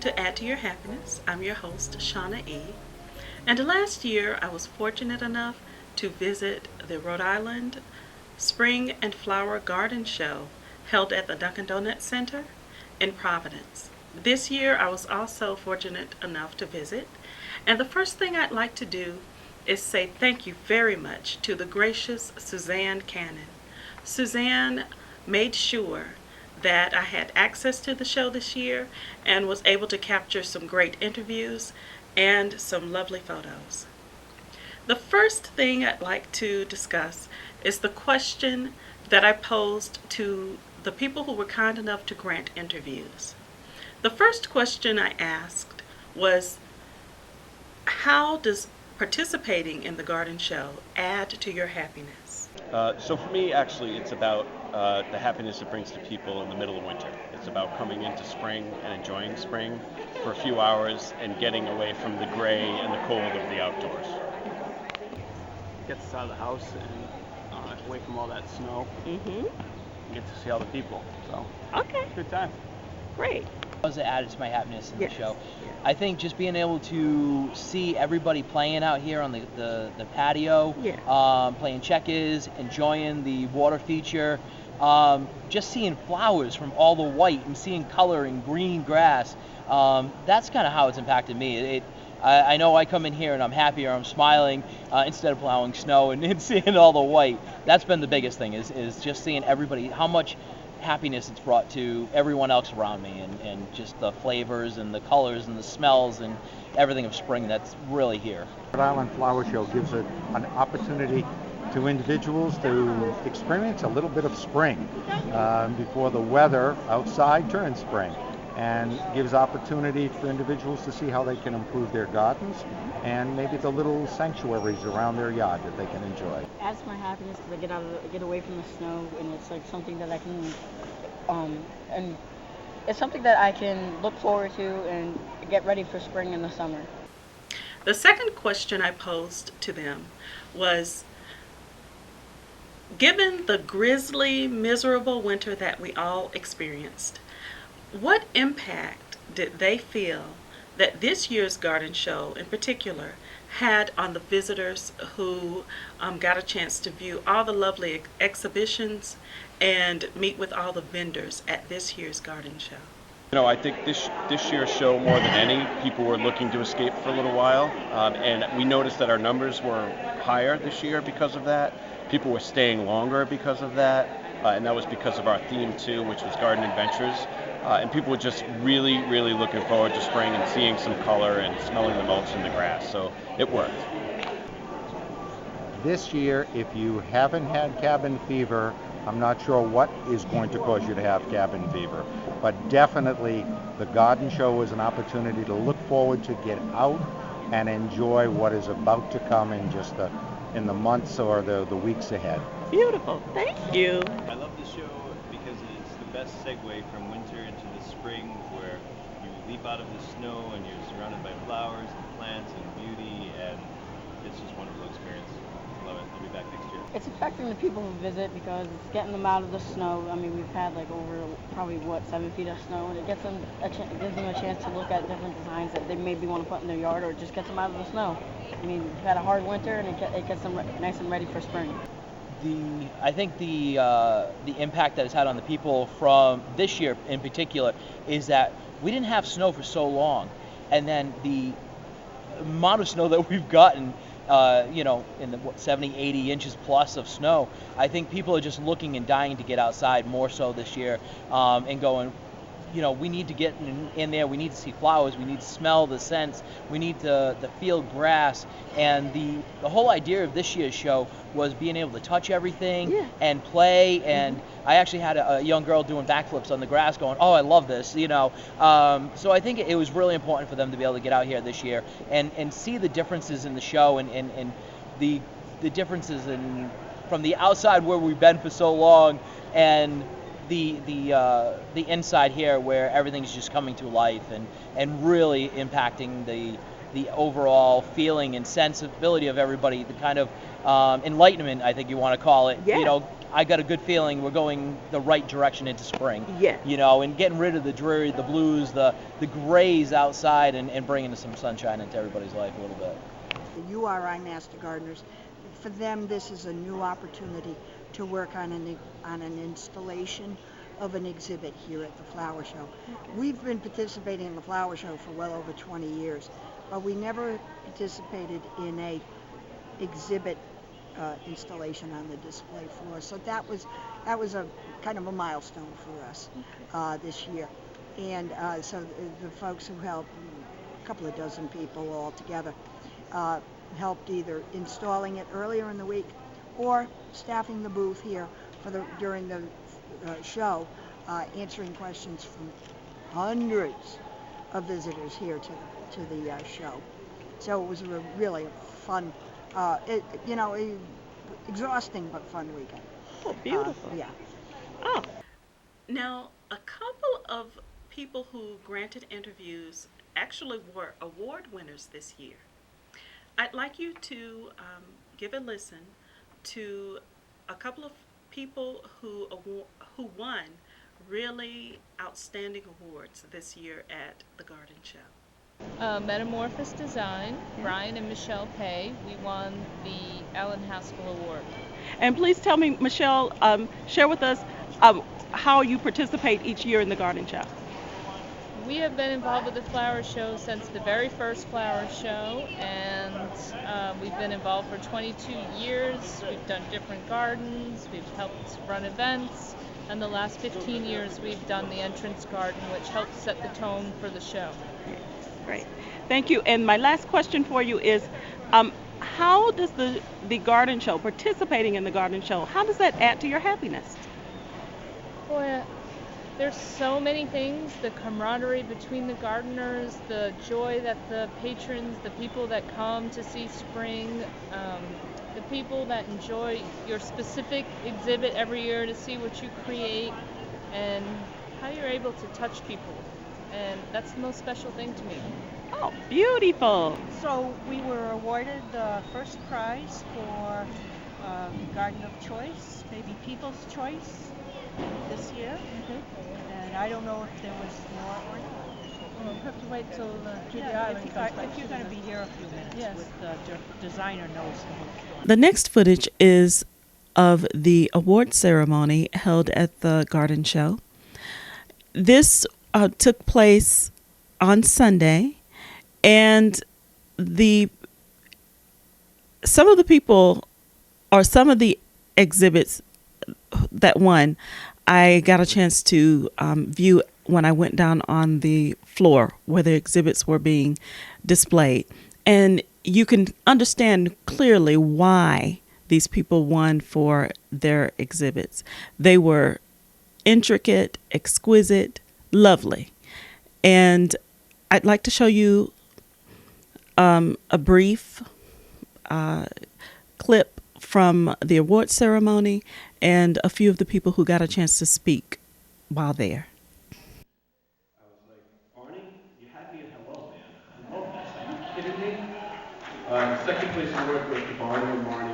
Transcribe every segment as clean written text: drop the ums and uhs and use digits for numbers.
to Add to Your Happiness. I'm your host, Shauna E. And last year, I was fortunate enough to visit the Rhode Island Spring and Flower Garden Show held at the Dunkin' Donuts Center in Providence. This year, I was also fortunate enough to visit. And the first thing I'd like to do is say thank you very much to the gracious Suzanne Cannon. Suzanne made sure that I had access to the show this year and was able to capture some great interviews and some lovely photos. The first thing I'd like to discuss is the question that I posed to the people who were kind enough to grant interviews. The first question I asked was, how does participating in the garden show add to your happiness? So for me, actually, it's about the happiness it brings to people in the middle of winter. It's about coming into spring and enjoying spring for a few hours and getting away from the gray and the cold of the outdoors. Gets us out of the house and away from all that snow. Mm-hmm. Get to see all the people. So Okay, good time. great. Was added to my happiness in Yes. the show. I think just being able to see everybody playing out here on the patio, Yeah. playing checkers, enjoying the water feature, just seeing flowers from all the white and seeing color and green grass. That's kind of how it's impacted me. I know I come in here and I'm happier, I'm smiling instead of plowing snow and seeing all the white. That's been the biggest thing is just seeing everybody, how much happiness it's brought to everyone else around me, and just the flavors and the colors and the smells and everything of spring that's really here. Rhode Island Flower Show gives an opportunity to individuals to experience a little bit of spring before the weather outside turns spring, and gives opportunity for individuals to see how they can improve their gardens and maybe the little sanctuaries around their yard that they can enjoy. Adds to my happiness because I get away from the snow, and it's like something that I can and it's something that I can look forward to and get ready for spring and the summer. The second question I posed to them was, given the grisly, miserable winter that we all experienced, what impact did they feel that this year's garden show in particular had on the visitors who got a chance to view all the lovely exhibitions and meet with all the vendors at this year's garden show? You know, I think this year's show, more than any, people were looking to escape for a little while, and we noticed that our numbers were higher this year because of that. People were staying longer because of that, and that was because of our theme too, which was Garden Adventures. And people were just really, really looking forward to spring and seeing some color and smelling the mulch in the grass. So it worked. This year, if you haven't had cabin fever, I'm not sure what is going to cause you to have cabin fever, but definitely the garden show is an opportunity to look forward to get out and enjoy what is about to come in just in the months or the weeks ahead. Beautiful. Thank you. I love the show because it's the best segue from winter into the spring, where you leap out of the snow and you're surrounded by flowers and plants and beauty, and it's just a wonderful experience. Love it. I'll be back next year. It's affecting the people who visit because it's getting them out of the snow. I mean, we've had like over probably 7 feet of snow, and it gets them it gives them a chance to look at different designs that they maybe want to put in their yard, or just gets them out of the snow. I mean, we've had a hard winter, and it gets them nice and ready for spring. I think the impact that it's had on the people from this year in particular is that we didn't have snow for so long, and then the amount of snow that we've gotten, in the 70, 80 inches plus of snow, I think people are just looking and dying to get outside more so this year, and going, we need to get in there, we need to see flowers, we need to smell the scents, we need to feel grass. And the whole idea of this year's show was being able to touch everything and play. And I actually had a young girl doing backflips on the grass going, oh, I love this, So I think it was really important for them to be able to get out here this year and see the differences in the show and the differences from the outside where we've been for so long, and the inside here where everything's just coming to life and really impacting the overall feeling and sensibility of everybody, the kind of enlightenment, I think you want to call it. Yeah. You know, I got a good feeling we're going the right direction into spring. Yes. You know, and getting rid of the dreary, the blues, the grays outside, and bringing some sunshine into everybody's life a little bit. The URI Master Gardeners, for them this is a new opportunity to work on an installation of an exhibit here at the flower show. We've been participating in the flower show for well over 20 years, but we never participated in a exhibit installation on the display floor. So that was a kind of a milestone for us this year. And so the folks who helped, a couple of dozen people all together, helped either installing it earlier in the week or staffing the booth here during the show, answering questions from hundreds of visitors here to the show. So it was really a fun, exhausting but fun weekend. Oh, beautiful. Yeah. Oh, Now, a couple of people who granted interviews actually were award winners this year. I'd like you to give a listen to a couple of people who won really outstanding awards this year at the Garden Show. Metamorphosis Design, Brian and Michelle Pay. We won the Ellen Haskell Award. and please tell me, Michelle, share with us how you participate each year in the garden show. We have been involved with the flower show since the very first flower show, and we've been involved for 22 years. We've done different gardens, we've helped run events, and the last 15 years we've done the entrance garden, which helps set the tone for the show. Great. Thank you. And my last question for you is, how does the garden show, participating in the garden show, how does that add to your happiness? Boy, there's so many things, the camaraderie between the gardeners, the joy that the patrons, the people that come to see spring, the people that enjoy your specific exhibit every year to see what you create, and how you're able to touch people. And that's the most special thing to me. Oh, beautiful. So we were awarded the first prize for Garden of Choice, maybe People's Choice this year. And I don't know if there was more or not. We'll have to wait till Judy Yeah, Island comes back. if you're going to be here a few minutes, Yes. with the designer knows the whole story. The next footage is of the award ceremony held at the Garden Show. This took place on Sunday, and some of the people or some of the exhibits that won, I got a chance to view when I went down on the floor where the exhibits were being displayed. And you can understand clearly why these people won for their exhibits. They were intricate, exquisite, lovely. And I'd like to show you a brief clip from the award ceremony and a few of the people who got a chance to speak while there. I was like, Barney, you had me at hello, man. I love this. Are you kidding me? Second place award goes to Barney and Marnie.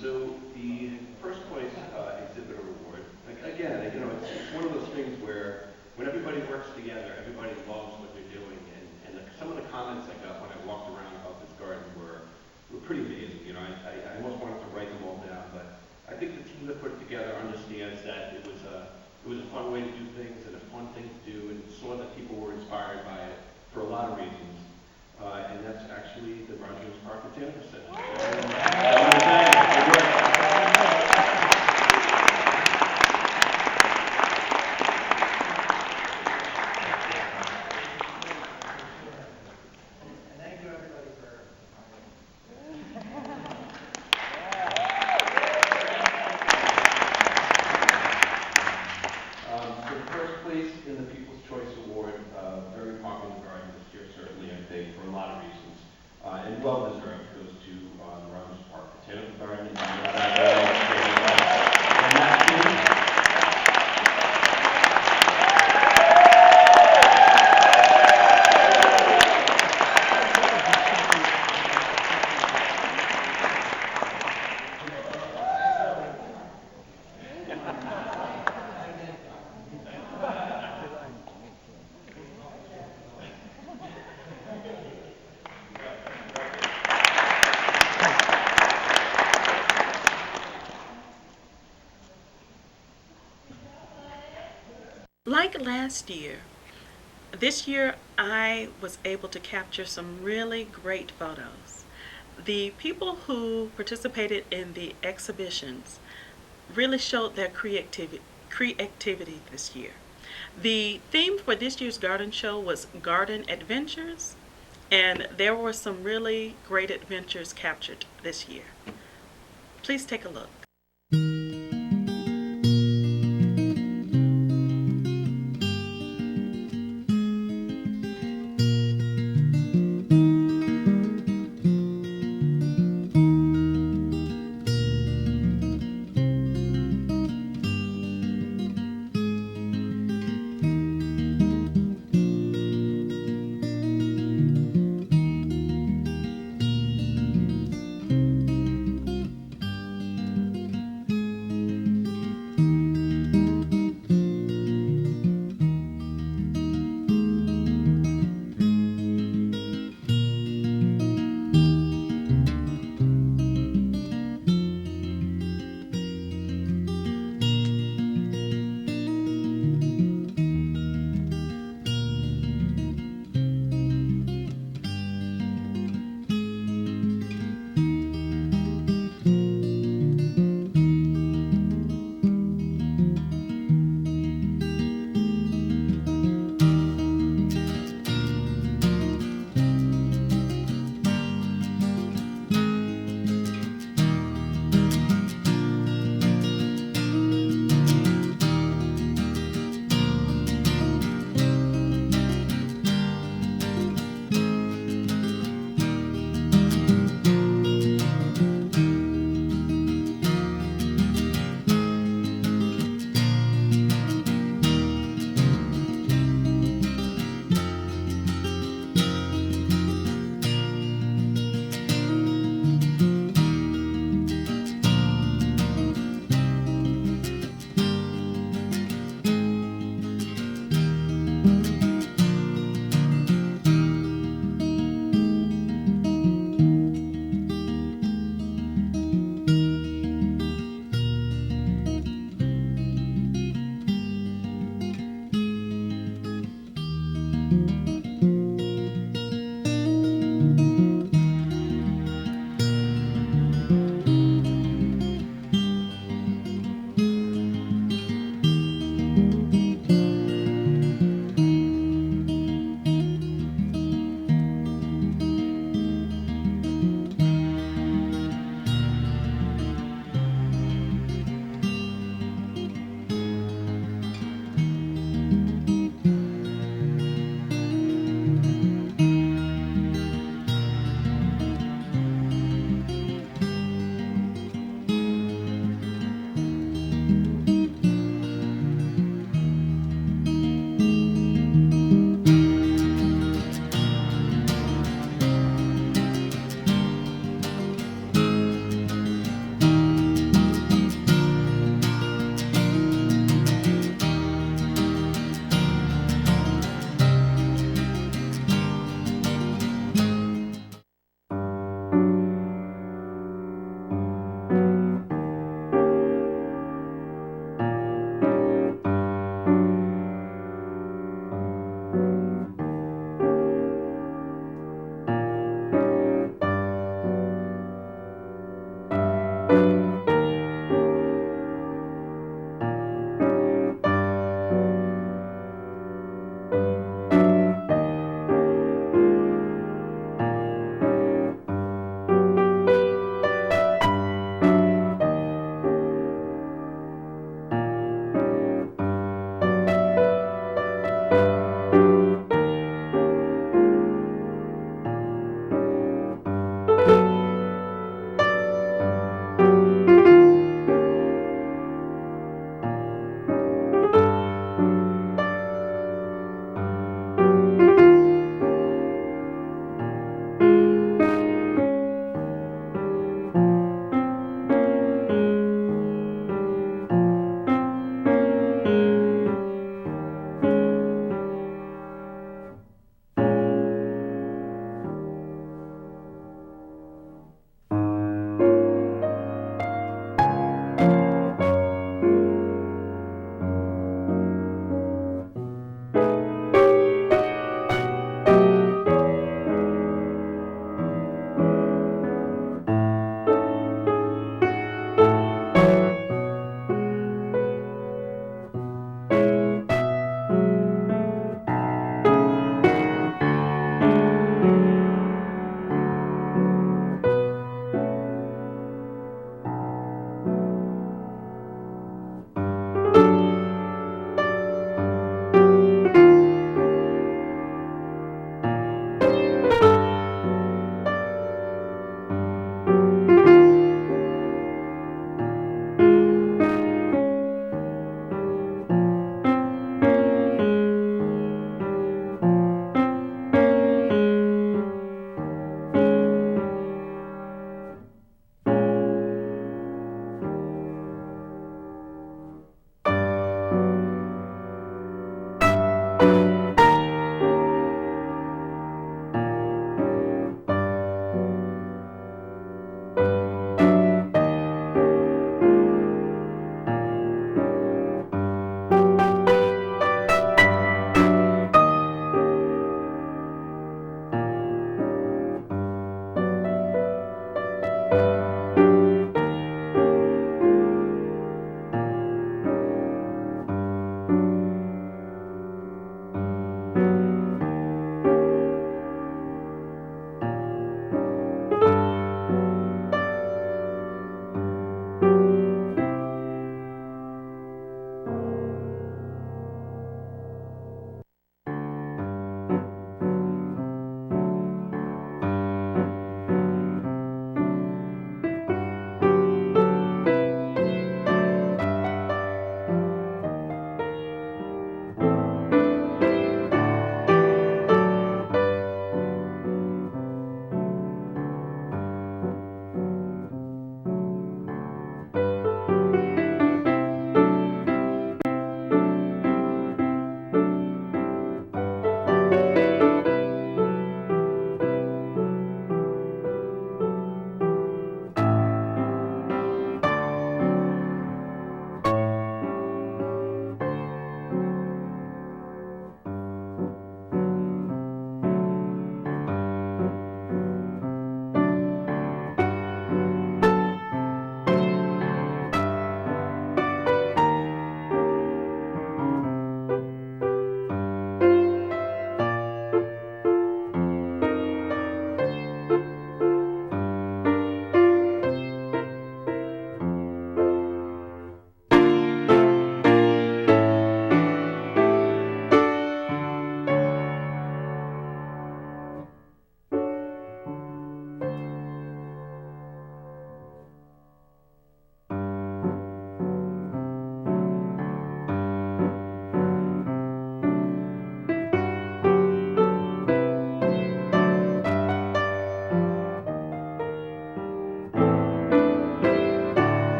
So the first place exhibitor award, again, it's one of those things where when everybody works together, everybody loves what they're doing, and some of the comments I got when I walked around about this garden were pretty amazing. I almost wanted to write them all down, but I think the team that put it together understands that it was a fun way to do things and a fun thing to do, and saw that people were inspired by it for a lot of reasons. And that's actually the Rogers Park Botanical Center. or it goes to the Runners Park Botanical Garden. And that Like last year, this year I was able to capture some really great photos. The people who participated in the exhibitions really showed their creativity this year. The theme for this year's garden show was Garden Adventures, and there were some really great adventures captured this year. Please take a look.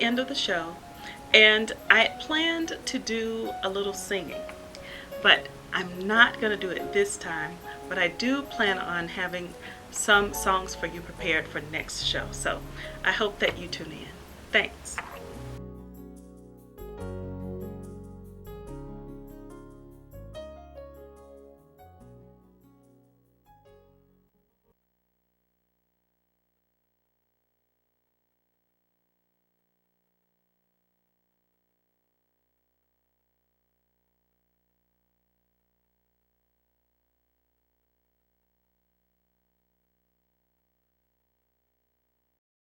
the end of the show, and I planned to do a little singing, but I'm not going to do it this time. But I do plan on having some songs for you prepared for next show. So I hope that you tune in. Thanks.